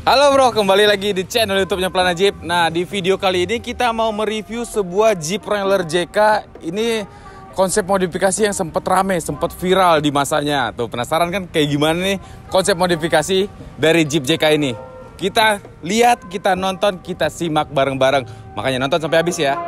Halo bro, kembali lagi di channel YouTube-nya Plana Jeep. Nah, di video kali ini kita mau mereview sebuah Jeep Wrangler JK. Ini konsep modifikasi yang sempat rame, sempat viral di masanya. Tuh, penasaran kan kayak gimana nih konsep modifikasi dari Jeep JK ini? Kita lihat, kita nonton, kita simak bareng-bareng. Makanya nonton sampai habis ya.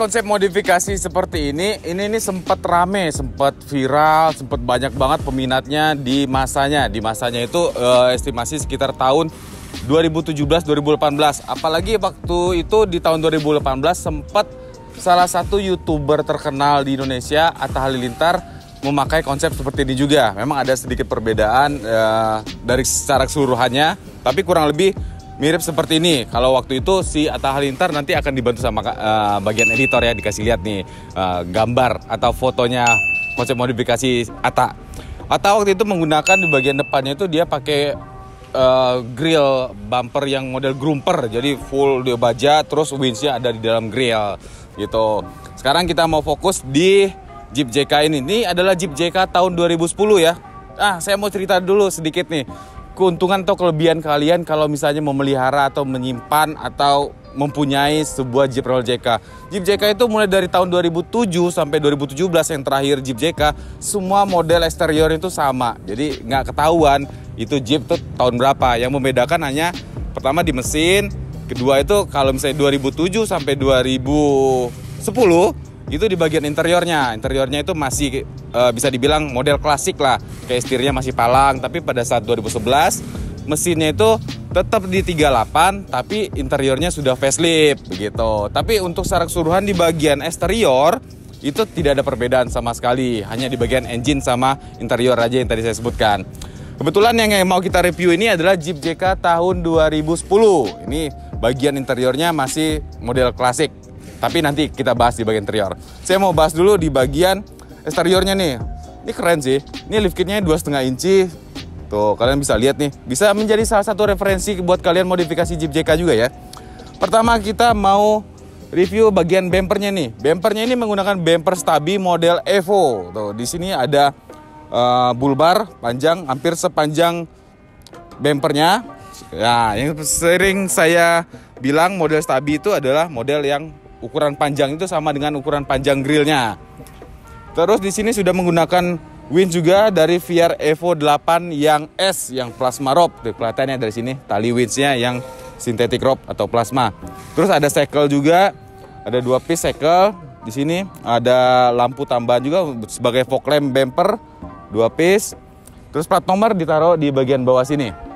Konsep modifikasi seperti ini sempat rame, sempat viral, sempat banyak banget peminatnya di masanya. Di masanya itu estimasi sekitar tahun 2017-2018. Apalagi waktu itu di tahun 2018 sempat salah satu YouTuber terkenal di Indonesia, Atta Halilintar, memakai konsep seperti ini juga. Memang ada sedikit perbedaan dari secara keseluruhannya, tapi kurang lebih mirip seperti ini. Kalau waktu itu si Atta Halilintar nanti akan dibantu sama bagian editor ya, dikasih lihat nih gambar atau fotonya konsep modifikasi Atta. Atta waktu itu menggunakan di bagian depannya itu dia pakai grill bumper yang model grumper, jadi full dia baja, terus windsnya ada di dalam grill gitu. Sekarang kita mau fokus di Jeep JK ini. Ini adalah Jeep JK tahun 2010 ya. Saya mau cerita dulu sedikit nih keuntungan atau kelebihan kalian kalau misalnya memelihara atau menyimpan atau mempunyai sebuah Jeep Wrangler JK. Jeep JK itu mulai dari tahun 2007 sampai 2017 yang terakhir Jeep JK, semua model eksterior itu sama. Jadi nggak ketahuan itu Jeep tuh tahun berapa. Yang membedakan hanya pertama di mesin, kedua itu kalau misalnya 2007 sampai 2010 itu di bagian interiornya. Interiornya itu masih bisa dibilang model klasik lah. Kayak setirnya masih palang, tapi pada saat 2011 mesinnya itu tetap di 38, tapi interiornya sudah facelift begitu. Tapi untuk secara keseluruhan di bagian eksterior itu tidak ada perbedaan sama sekali. Hanya di bagian engine sama interior aja yang tadi saya sebutkan. Kebetulan yang mau kita review ini adalah Jeep JK tahun 2010. Ini bagian interiornya masih model klasik. Tapi nanti kita bahas di bagian interior. Saya mau bahas dulu di bagian eksteriornya nih. Ini keren sih. Ini lift kitnya 2,5 inci. Tuh, kalian bisa lihat nih. Bisa menjadi salah satu referensi buat kalian modifikasi Jeep JK juga ya. Pertama kita mau review bagian bumpernya nih. Bumpernya ini menggunakan bumper Stabi model Evo. Tuh, di sini ada bull bar panjang hampir sepanjang bumpernya. Ya, yang sering saya bilang model Stabi itu adalah model yang ukuran panjang itu sama dengan ukuran panjang grillnya. Terus di sini sudah menggunakan winch juga dari VR Evo 8 yang S, yang plasma rope. Tuh, kelihatannya dari sini tali winchnya yang synthetic rope atau plasma. Terus ada sekel juga, ada 2 piece sekel. Di sini ada lampu tambahan juga sebagai fog lamp bumper 2 piece. Terus plat nomor ditaruh di bagian bawah sini.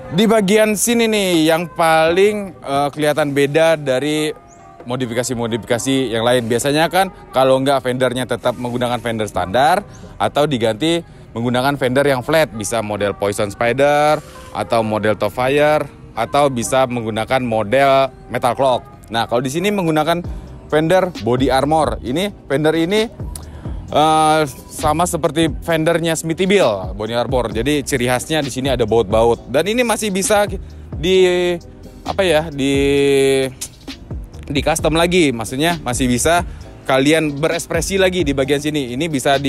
Di bagian sini nih yang paling kelihatan beda dari modifikasi-modifikasi yang lain. Biasanya kan kalau nggak fendernya tetap menggunakan fender standar atau diganti menggunakan fender yang flat. Bisa model Poison Spider atau model Top Fire atau bisa menggunakan model Metal Clock. Nah, kalau di sini menggunakan fender Body Armor. Ini fender ini sama seperti fendernya Smithybill Body Armor. Jadi ciri khasnya di sini ada baut-baut. Dan ini masih bisa di custom lagi. Maksudnya masih bisa kalian berekspresi lagi di bagian sini. Ini bisa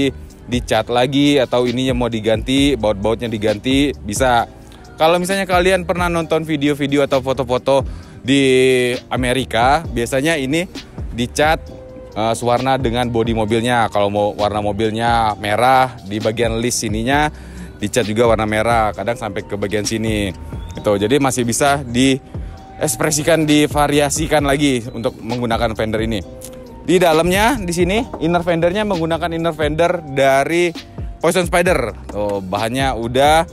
dicat lagi atau ininya mau diganti, baut-bautnya diganti, bisa. Kalau misalnya kalian pernah nonton video-video atau foto-foto di Amerika, biasanya ini dicat sewarna dengan bodi mobilnya. Kalau mau warna mobilnya merah, di bagian list sininya dicat juga warna merah, kadang sampai ke bagian sini gitu. Jadi masih bisa diekspresikan, divariasikan lagi untuk menggunakan fender ini. Di dalamnya di sini inner fendernya menggunakan inner fender dari Poison Spider. Tuh, bahannya udah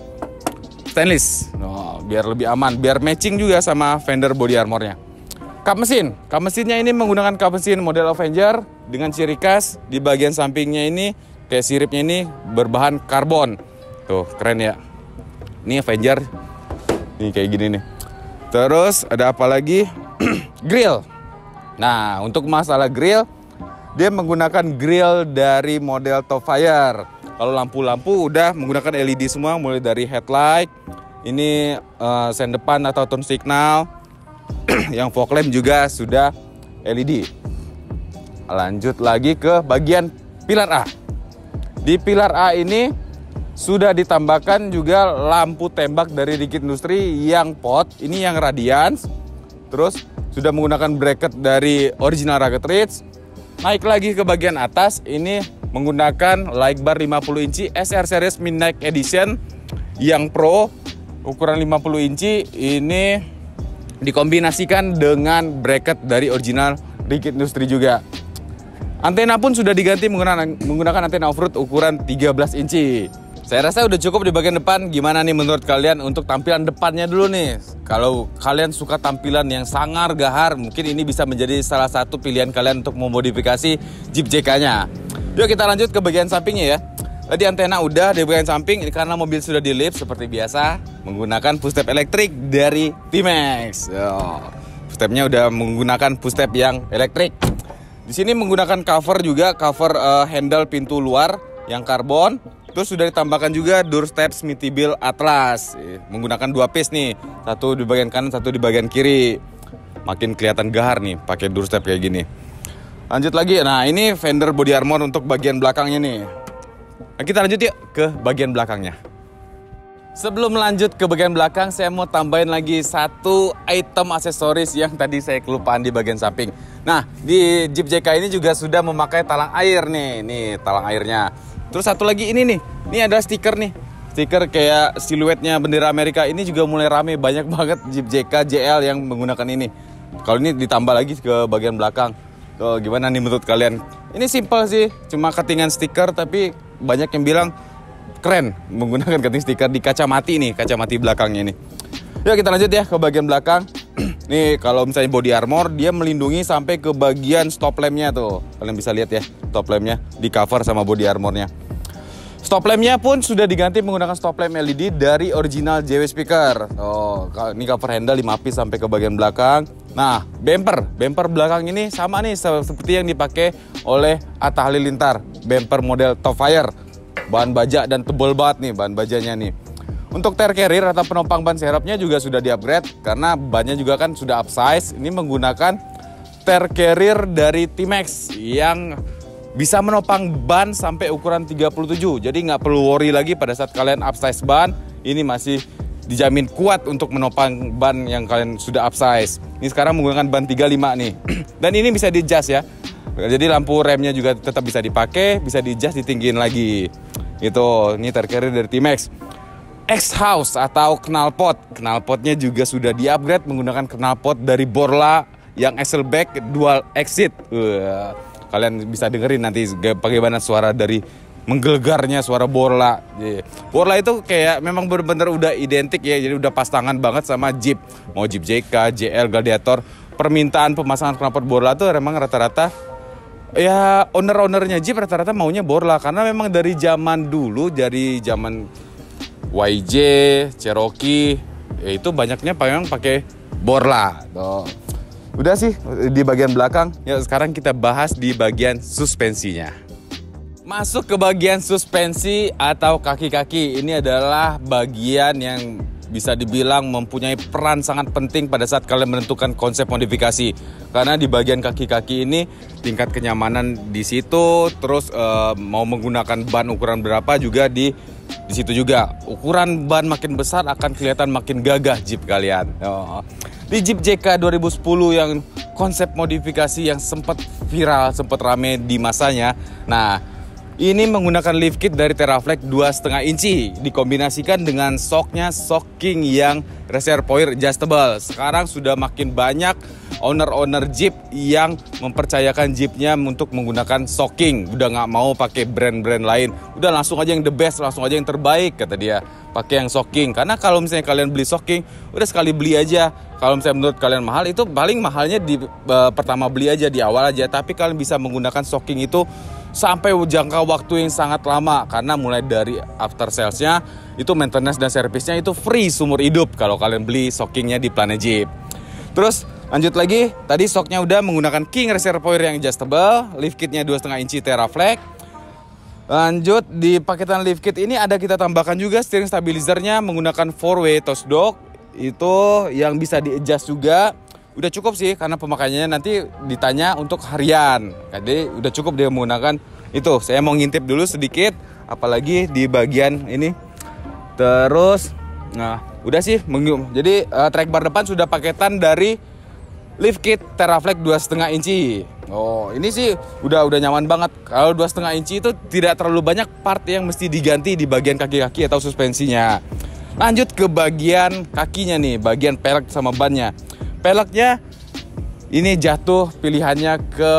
stainless. Biar lebih aman, biar matching juga sama fender body armornya. Kap mesinnya ini menggunakan kap mesin model Avenger dengan ciri khas di bagian sampingnya ini kayak siripnya ini berbahan karbon. Tuh, keren ya. Ini Avenger. Nih kayak gini nih. Terus ada apa lagi? Grill. Nah, untuk masalah grill, dia menggunakan grill dari model Topfire. Kalau lampu-lampu udah menggunakan LED semua, mulai dari headlight, ini sen depan atau turn signal, yang fog lamp juga sudah LED. Lanjut lagi ke bagian pilar A. Di pilar A ini sudah ditambahkan juga lampu tembak dari Rigid Industri yang pot, ini yang Radiance. Terus sudah menggunakan bracket dari original Rugged Ridge. Naik lagi ke bagian atas, ini menggunakan light bar 50 inci SR Series Midnight Edition yang Pro, ukuran 50 inci. Ini dikombinasikan dengan bracket dari original Rigid Industri juga. Antena pun sudah diganti menggunakan antena off-road ukuran 13 inci. Saya rasa udah cukup di bagian depan. Gimana nih menurut kalian untuk tampilan depannya dulu nih? Kalau kalian suka tampilan yang sangar, gahar, mungkin ini bisa menjadi salah satu pilihan kalian untuk memodifikasi Jeep JK-nya. Yuk kita lanjut ke bagian sampingnya ya. Tadi antena udah di bagian samping, ini karena mobil sudah di lift seperti biasa, menggunakan push-step elektrik dari T-Max. Push-stepnya udah menggunakan push-step yang elektrik. Di sini menggunakan cover juga, cover handle pintu luar yang karbon. Terus sudah ditambahkan juga doorstep Smithybilt Atlas, menggunakan 2 piece nih, satu di bagian kanan, satu di bagian kiri. Makin kelihatan gahar nih pakai doorstep kayak gini. Lanjut lagi, nah ini fender body armor untuk bagian belakangnya nih. Nah, kita lanjut yuk ke bagian belakangnya. Sebelum lanjut ke bagian belakang, saya mau tambahin lagi satu item aksesoris yang tadi saya kelupaan di bagian samping. Nah, di Jeep JK ini juga sudah memakai talang air nih talang airnya. Terus satu lagi ini nih, ini ada stiker nih. Stiker kayak siluetnya bendera Amerika, ini juga mulai rame, banyak banget Jeep JK JL yang menggunakan ini. Kalau ini ditambah lagi ke bagian belakang. Tuh, gimana nih menurut kalian? Ini simple sih, cuma cuttingan stiker, tapi banyak yang bilang keren menggunakan cutting stiker di kaca mati nih, kaca mati belakangnya ini. Yuk kita lanjut ya ke bagian belakang. Nih kalau misalnya body armor, dia melindungi sampai ke bagian stop lampnya tuh. Kalian bisa lihat ya, stop lampnya di cover sama body armornya. Stop lampnya pun sudah diganti menggunakan stop lamp LED dari original JW Speaker. Oh, ini cover handle 5 piece sampai ke bagian belakang. Nah, bumper belakang ini sama nih seperti yang dipakai oleh Atta Halilintar. Bumper model Topfire. Bahan baja dan tebal banget nih bahan bajanya nih. Untuk tire carrier atau penopang ban serepnya juga sudah di-upgrade karena bannya juga kan sudah upsize. Ini menggunakan tire carrier dari T-Max yang bisa menopang ban sampai ukuran 37. Jadi nggak perlu worry lagi pada saat kalian upsize ban. Ini masih dijamin kuat untuk menopang ban yang kalian sudah upsize. Ini sekarang menggunakan ban 35 nih. Dan ini bisa di-adjust ya. Jadi lampu remnya juga tetap bisa dipakai, bisa di-adjust, ditinggiin lagi. Gitu, ini tire carrier dari T-Max. X-House atau knalpot. Knalpotnya juga sudah di-upgrade menggunakan knalpot dari Borla yang Hasselback dual exit. Kalian bisa dengerin nanti bagaimana suara dari menggelegarnya suara Borla. Borla itu kayak memang benar-benar udah identik ya, jadi udah pas tangan banget sama Jeep. Mau Jeep JK, JL, Gladiator, permintaan pemasangan knalpot Borla tuh memang rata-rata ya owner-ownernya Jeep rata-rata maunya Borla karena memang dari zaman dulu, dari zaman YJ, Cherokee, ya itu banyaknya memang pakai Borla. Tuh. Udah sih di bagian belakang. Ya sekarang kita bahas di bagian suspensinya. Masuk ke bagian suspensi atau kaki-kaki. Ini adalah bagian yang bisa dibilang mempunyai peran sangat penting pada saat kalian menentukan konsep modifikasi. Karena di bagian kaki-kaki ini tingkat kenyamanan di situ, terus mau menggunakan ban ukuran berapa juga di situ juga. Ukuran ban makin besar akan kelihatan makin gagah Jeep kalian. Di Jeep JK 2010 yang konsep modifikasi yang sempat viral, sempat rame di masanya. Nah, ini menggunakan lift kit dari Teraflex 2,5 inci dikombinasikan dengan shocknya shocking yang reservoir adjustable. Sekarang sudah makin banyak owner-owner Jeep yang mempercayakan Jeepnya untuk menggunakan shocking. Udah nggak mau pakai brand-brand lain. Udah langsung aja yang the best, langsung aja yang terbaik kata dia. Pakai yang shocking. Karena kalau misalnya kalian beli shocking, udah sekali beli aja. Kalau misalnya menurut kalian mahal, itu paling mahalnya di pertama beli aja, di awal aja. Tapi kalian bisa menggunakan shocking itu sampai jangka waktu yang sangat lama. Karena mulai dari after salesnya, itu maintenance dan servisnya itu free seumur hidup kalau kalian beli shockingnya di Planet Jeep. Terus Lanjut lagi, tadi shocknya udah menggunakan King reservoir yang adjustable, lift kitnya 2,5 inci Teraflex. Lanjut di paketan lift kit ini ada kita tambahkan juga steering stabilizernya menggunakan 4-way toast dock, itu yang bisa di adjust juga. Udah cukup sih karena pemakaiannya nanti ditanya untuk harian. Jadi udah cukup dia menggunakan itu. Saya mau ngintip dulu sedikit, apalagi di bagian ini. Terus, nah udah sih. Jadi track bar depan sudah paketan dari lift kit Teraflex 2,5 inci. Oh, ini sih udah nyaman banget. Kalau 2,5 inci itu tidak terlalu banyak part yang mesti diganti di bagian kaki-kaki atau suspensinya. Lanjut ke bagian kakinya nih, bagian pelek sama bannya. Peleknya ini jatuh pilihannya ke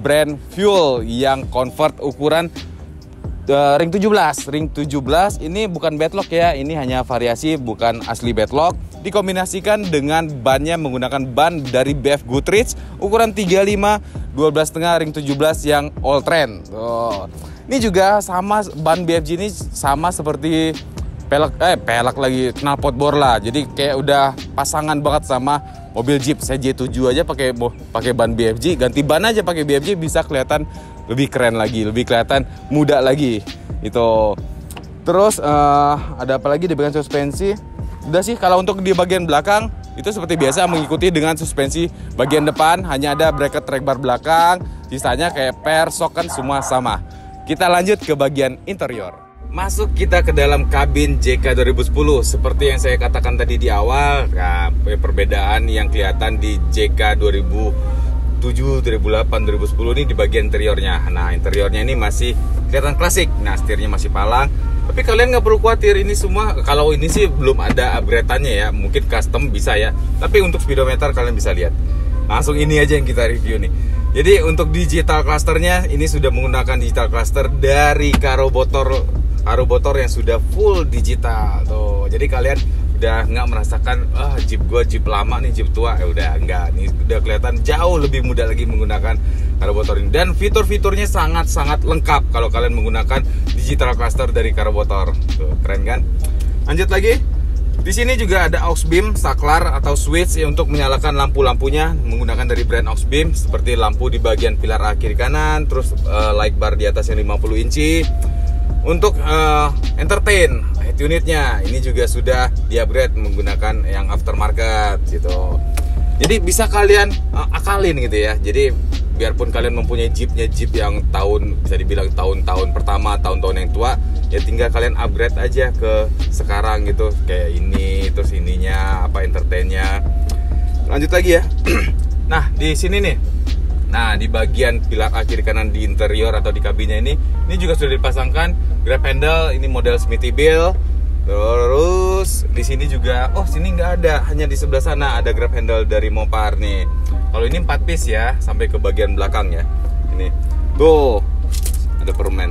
brand Fuel yang convert ukuran ring 17. Ring 17 ini bukan bedlock ya, ini hanya variasi, bukan asli bedlock. Dikombinasikan dengan bannya menggunakan ban dari BF Goodrich ukuran 35 12,5 ring 17 yang all trend. Oh. Ini juga sama, ban BFG ini sama seperti pelek lagi knalpot bor lah. Jadi kayak udah pasangan banget sama mobil Jeep. Saya J7 aja pakai ban BFG, ganti ban aja pakai BFG bisa kelihatan lebih keren lagi, lebih kelihatan muda lagi. Itu. Terus ada apa lagi di bagian suspensi? Udah sih, kalau untuk di bagian belakang itu seperti biasa mengikuti dengan suspensi bagian depan, hanya ada bracket track bar belakang, sisanya kayak per, shock kan semua sama. Kita lanjut ke bagian interior. Masuk kita ke dalam kabin JK 2010. Seperti yang saya katakan tadi di awal, nah, perbedaan yang kelihatan di JK 2007, 2008, 2010 ini di bagian interiornya. Nah, interiornya ini masih kelihatan klasik. Nah, setirnya masih palang. Tapi kalian nggak perlu khawatir, ini semua kalau ini sih belum ada upgrade-annya ya, mungkin custom bisa ya. Tapi untuk speedometer kalian bisa lihat. Langsung ini aja yang kita review nih. Jadi untuk digital clusternya ini sudah menggunakan digital cluster dari Carobotor yang sudah full digital tuh. Jadi kalian udah nggak merasakan Jeep gue Jeep lama nih, Jeep tua, ya udah enggak. Ini udah kelihatan jauh lebih mudah lagi menggunakan Carobotor ini, dan fitur-fiturnya sangat-sangat lengkap kalau kalian menggunakan digital cluster dari Carobotor. Tuh, keren kan? Lanjut lagi. Di sini juga ada aux beam, saklar atau switch ya, untuk menyalakan lampu-lampunya menggunakan dari brand aux beam, seperti lampu di bagian pilar kiri kanan, terus light bar di atas yang 50 inci. Untuk entertain head unitnya ini juga sudah di-upgrade menggunakan yang aftermarket gitu. Jadi bisa kalian akalin gitu ya. Jadi biarpun kalian mempunyai Jeep yang bisa dibilang tahun-tahun pertama, tahun-tahun yang tua, ya tinggal kalian upgrade aja ke sekarang gitu. Kayak ini, terus ininya apa, entertainnya. Lanjut lagi ya. Nah, di sini nih. Nah, di bagian pilar kiri kanan di interior atau di kabinnya ini juga sudah dipasangkan grab handle, ini model Smithybill. Terus di sini juga, sini nggak ada, hanya di sebelah sana ada grab handle dari Mopar nih. Kalau ini 4 piece ya, sampai ke bagian belakang ya. Ini, tuh ada permen.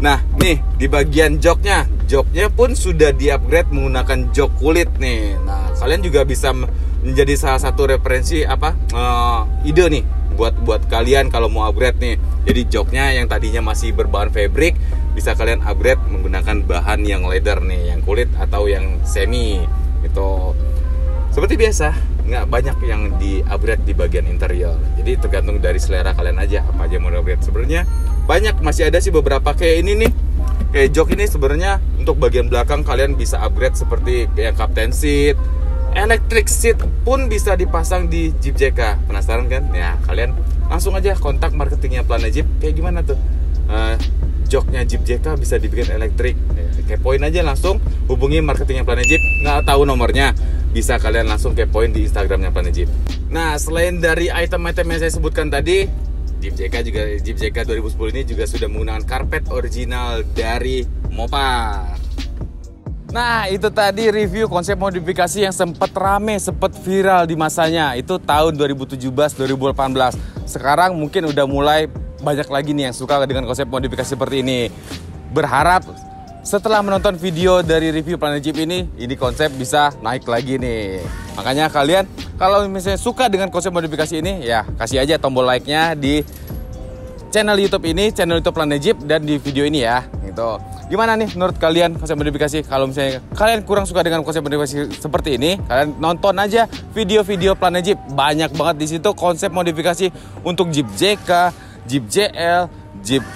Nah, nih di bagian joknya pun sudah di-upgrade menggunakan jok kulit nih. Nah, kalian juga bisa menjadi salah satu referensi ide nih buat kalian kalau mau upgrade nih. Jadi joknya yang tadinya masih berbahan fabric bisa kalian upgrade menggunakan bahan yang leather nih, yang kulit atau yang semi gitu. Seperti biasa, nggak banyak yang di upgrade di bagian interior. Jadi tergantung dari selera kalian aja apa aja mau upgrade. Sebenarnya banyak, masih ada sih beberapa kayak ini nih. Kayak jok ini sebenarnya untuk bagian belakang kalian bisa upgrade seperti kayak captain seat. Electric seat pun bisa dipasang di Jeep JK. Penasaran kan? Ya, kalian langsung aja kontak marketingnya Planet Jeep. Kayak gimana tuh? Joknya Jeep JK bisa dibikin elektrik. Kepoin aja langsung, hubungi marketingnya Planet Jeep. Nggak tahu nomornya, bisa kalian langsung kepoin di Instagramnya Planet Jeep. Nah, selain dari item-item yang saya sebutkan tadi, Jeep JK 2010 ini juga sudah menggunakan karpet original dari Mopar. Nah, itu tadi review konsep modifikasi yang sempat rame, sempat viral di masanya. Itu tahun 2017-2018. Sekarang mungkin udah mulai banyak lagi nih yang suka dengan konsep modifikasi seperti ini. Berharap setelah menonton video dari review Planet Jeep ini konsep bisa naik lagi nih. Makanya kalian kalau misalnya suka dengan konsep modifikasi ini, ya kasih aja tombol like-nya di channel YouTube ini, channel YouTube Planet Jeep, dan di video ini ya. Gitu. Gimana nih menurut kalian konsep modifikasi? Kalau misalnya kalian kurang suka dengan konsep modifikasi seperti ini, kalian nonton aja video-video Planet Jeep. Banyak banget di situ konsep modifikasi untuk Jeep JK, Jeep JL, Jeep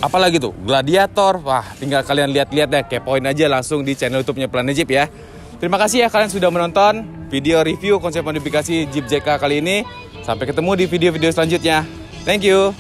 apalagi tuh, Gladiator. Wah, tinggal kalian lihat-lihat deh, kepoin aja langsung di channel YouTube-nya Planet Jeep ya. Terima kasih ya kalian sudah menonton video review konsep modifikasi Jeep JK kali ini. Sampai ketemu di video-video selanjutnya. Thank you.